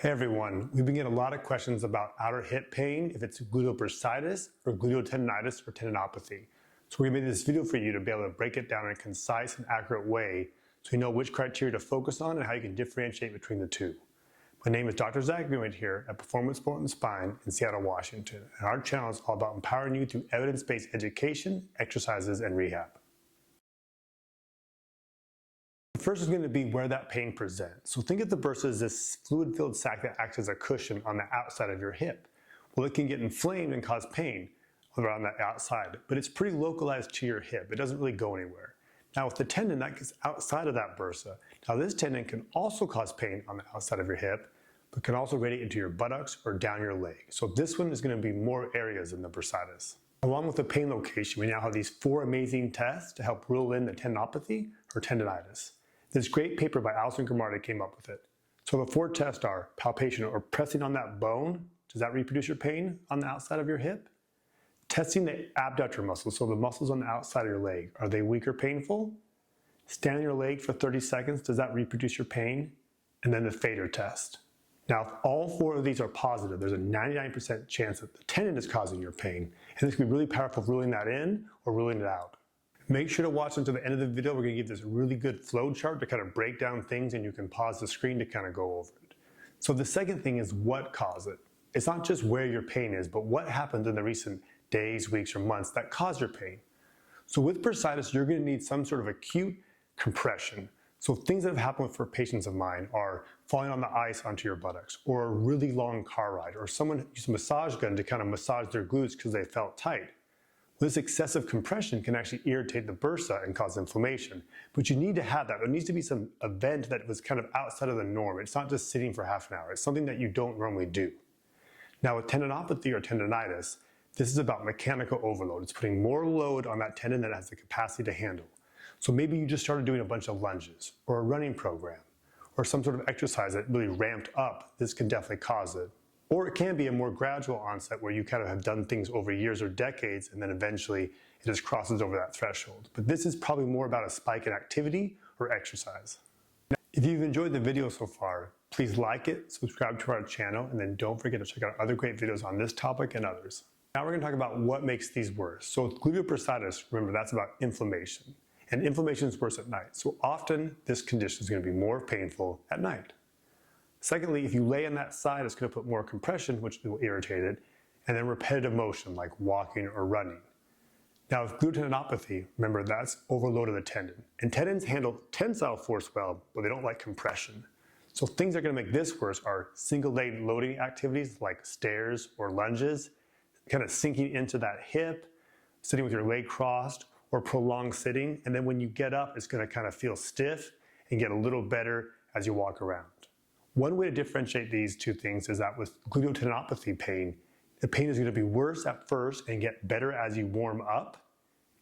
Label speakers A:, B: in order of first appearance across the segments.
A: Hey everyone, we've been getting a lot of questions about outer hip pain, if it's gluteal bursitis or gluteal tendinitis or tendinopathy. So we're going to make this video for you to be able to break it down in a concise and accurate way so you know which criteria to focus on and how you can differentiate between the two. My name is Dr. Zach Greenwade here at Performance Sport and Spine in Seattle, Washington. And our channel is all about empowering you through evidence-based education, exercises, and rehab. First is going to be where that pain presents. So think of the bursa as this fluid-filled sac that acts as a cushion on the outside of your hip. Well, it can get inflamed and cause pain around that outside, but it's pretty localized to your hip. It doesn't really go anywhere. Now with the tendon, that gets outside of that bursa. Now this tendon can also cause pain on the outside of your hip, but can also radiate into your buttocks or down your leg. So this one is going to be more areas in the bursitis. Along with the pain location, we now have these 4 amazing tests to help rule in the tendinopathy or tendinitis. This great paper by Alison Grimaldi came up with it. So the 4 tests are palpation or pressing on that bone. Does that reproduce your pain on the outside of your hip? Testing the abductor muscles, so the muscles on the outside of your leg. Are they weak or painful? Standing your leg for 30 seconds. Does that reproduce your pain? And then the fader test. Now, if all 4 of these are positive, there's a 99% chance that the tendon is causing your pain. And this can be really powerful ruling that in or ruling it out. Make sure to watch until the end of the video. We're going to give this really good flow chart to kind of break down things, and you can pause the screen to kind of go over it. So the second thing is what caused it. It's not just where your pain is, but what happened in the recent days, weeks, or months that caused your pain. So with bursitis, you're going to need some sort of acute compression. So things that have happened for patients of mine are falling on the ice onto your buttocks, or a really long car ride, or someone used a massage gun to kind of massage their glutes because they felt tight. This excessive compression can actually irritate the bursa and cause inflammation, but you need to have that. There needs to be some event that was kind of outside of the norm. It's not just sitting for half an hour. It's something that you don't normally do. Now with tendinopathy or tendinitis, this is about mechanical overload. It's putting more load on that tendon that has the capacity to handle. So maybe you just started doing a bunch of lunges or a running program or some sort of exercise that really ramped up. This can definitely cause it. Or it can be a more gradual onset where you kind of have done things over years or decades and then eventually it just crosses over that threshold. But this is probably more about a spike in activity or exercise. Now, if you've enjoyed the video so far, please like it, subscribe to our channel, and then don't forget to check out other great videos on this topic and others. Now we're going to talk about what makes these worse. So with gluteal bursitis, remember that's about inflammation. And inflammation is worse at night. So often this condition is going to be more painful at night. Secondly, if you lay on that side, it's going to put more compression, which will irritate it, and then repetitive motion like walking or running. Now with gluteal remember that's overload of the tendon. And tendons handle tensile force well, but they don't like compression. So things that are going to make this worse are single leg loading activities like stairs or lunges, kind of sinking into that hip, sitting with your leg crossed, or prolonged sitting. And then when you get up, it's going to kind of feel stiff and get a little better as you walk around. One way to differentiate these two things is that with gluteal tendinopathy pain, the pain is going to be worse at first and get better as you warm up.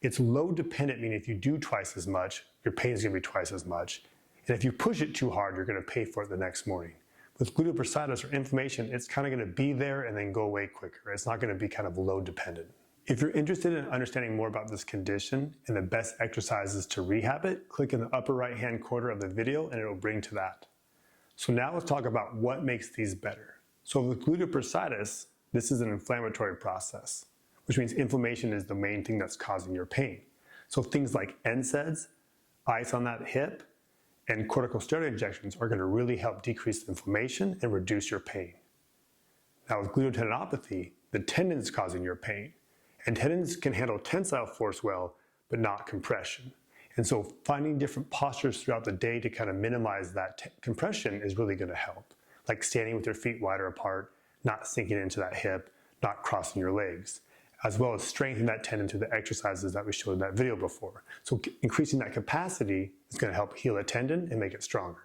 A: It's load dependent, meaning if you do twice as much, your pain is going to be twice as much. And if you push it too hard, you're going to pay for it the next morning. With gluteal bursitis or inflammation, it's kind of going to be there and then go away quicker. It's not going to be kind of load dependent. If you're interested in understanding more about this condition and the best exercises to rehab it, click in the upper right hand corner of the video and it will bring to that. So now let's talk about what makes these better. So with gluteal bursitis, this is an inflammatory process, which means inflammation is the main thing that's causing your pain. So things like NSAIDs, ice on that hip, and corticosteroid injections are going to really help decrease the inflammation and reduce your pain. Now with gluteal tendinopathy, the tendon is causing your pain, and tendons can handle tensile force well, but not compression. And so finding different postures throughout the day to kind of minimize that compression is really going to help. Like standing with your feet wider apart, not sinking into that hip, not crossing your legs, as well as strengthening that tendon through the exercises that we showed in that video before. So increasing that capacity is going to help heal a tendon and make it stronger.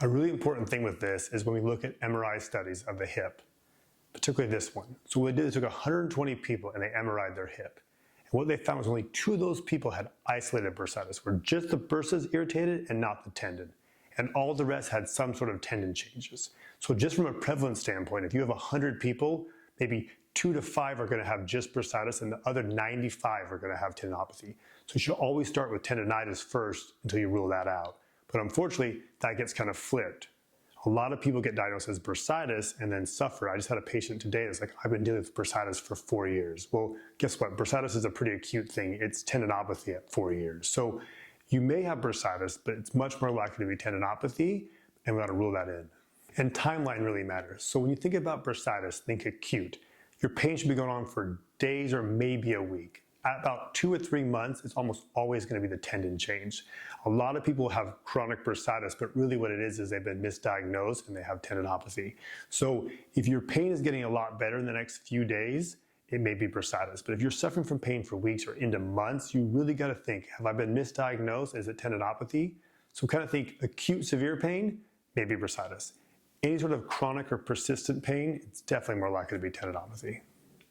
A: A really important thing with this is when we look at MRI studies of the hip, particularly this one. So what they did is took 120 people and they MRI'd their hip. And what they found was only 2 of those people had isolated bursitis, where just the bursa is irritated and not the tendon. And all the rest had some sort of tendon changes. So just from a prevalence standpoint, if you have 100 people, maybe 2 to 5 are going to have just bursitis and the other 95 are going to have tendinopathy. So you should always start with tendinitis first until you rule that out. But unfortunately, that gets kind of flipped. A lot of people get diagnosed as bursitis and then suffer. I just had a patient today that's like, I've been dealing with bursitis for 4 years. Well, guess what? Bursitis is a pretty acute thing. It's tendinopathy at 4 years. So you may have bursitis, but it's much more likely to be tendinopathy, and we got to rule that in. And timeline really matters. So when you think about bursitis, think acute. Your pain should be going on for days or maybe a week. At about 2 or 3 months, it's almost always going to be the tendon change. A lot of people have chronic bursitis, but really what it is they've been misdiagnosed and they have tendinopathy. So if your pain is getting a lot better in the next few days, it may be bursitis. But if you're suffering from pain for weeks or into months, you really got to think, have I been misdiagnosed? Is it tendinopathy? So kind of think acute severe pain, maybe bursitis. Any sort of chronic or persistent pain, it's definitely more likely to be tendinopathy.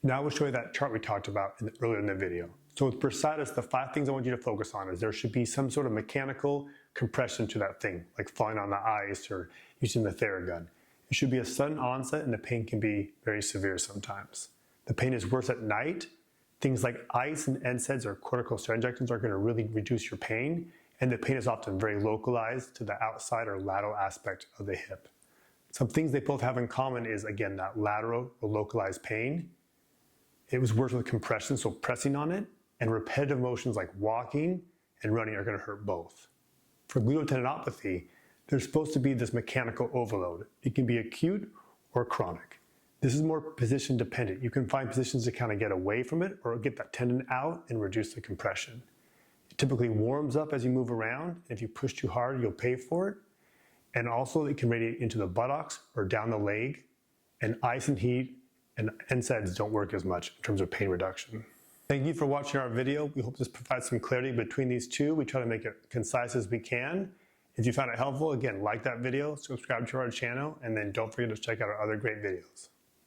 A: Now we'll show you that chart we talked about earlier in the video. So with bursitis, the 5 things I want you to focus on is there should be some sort of mechanical compression to that thing, like falling on the ice or using the Theragun. It should be a sudden onset and the pain can be very severe sometimes. The pain is worse at night. Things like ice and NSAIDs or corticosteroid injections are going to really reduce your pain, and the pain is often very localized to the outside or lateral aspect of the hip. Some things they both have in common is, again, that lateral or localized pain. It was worse with compression, so pressing on it, and repetitive motions like walking and running are going to hurt both. For gluteal tendinopathy, there's supposed to be this mechanical overload. It can be acute or chronic. This is more position dependent. You can find positions to kind of get away from it or get that tendon out and reduce the compression. It typically warms up as you move around. If you push too hard, you'll pay for it. And also it can radiate into the buttocks or down the leg, and ice and heat and NSAIDs don't work as much in terms of pain reduction. Thank you for watching our video. We hope this provides some clarity between these two. We try to make it concise as we can. If you found it helpful, again, like that video, subscribe to our channel, and then don't forget to check out our other great videos.